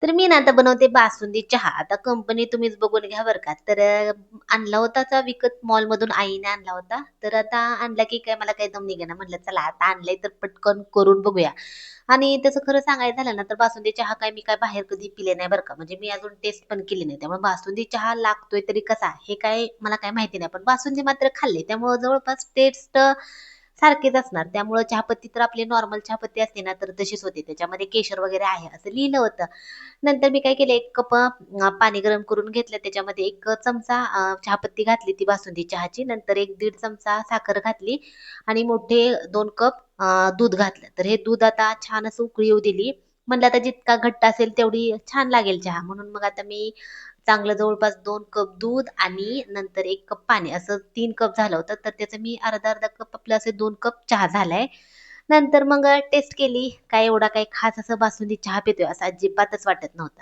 तर मी ना आता बनवते बासुंदी चहा. आता कंपनी तुम्हीच बघून घ्या बरं का. तर आणला होता असा विकत मॉलमधून आईने आणला होता. तर आता आणला की काय मला काही दम निघेना. म्हटलं चला आता आणलंय तर पटकन करून बघूया. आणि तसं खरं सांगायचं झालं ना तर बासुंदी चहा काय मी काय बाहेर कधी पिले नाही बरं का. म्हणजे मी अजून टेस्ट पण केली नाही. त्यामुळे बासुंदी चहा लागतोय तरी कसा हे काय मला काय माहिती नाही. पण बासुंदी मात्र खाल्ली. त्यामुळे जवळपास टेस्ट सारखेच असणार. त्यामुळं चहापत्ती तर आपली नॉर्मल चहापत्ती असते ना तर तशीच होती. त्याच्यामध्ये केशर वगैरे आहे असं लिहिलं होतं. नंतर मी काय केलं 1 कप पाणी गरम करून घेतलं. त्याच्यामध्ये 1 चमचा चहापत्ती घातली ती बासुंदी चहाची. नंतर 1-1.5 चमचा साखर घातली आणि मोठे 2 कप दूध घातलं. तर हे दूध आता छान असं उकळी येऊ दिली. म्हणलं आता जितका घट्ट असेल तेवढी छान लागेल चहा. म्हणून मग आता मी चांगलं जवळपास 2 कप दूध आणि नंतर 1 कप पाणी असं 3 कप झालं होतं. तर त्याचं मी अर्धा-अर्धा कप आपलं असे 2 कप चहा झालाय. नंतर मग टेस्ट केली. काय एवढा काही खास असं बासुंदी चहा पितोय असं अजिबातच वाटत नव्हता.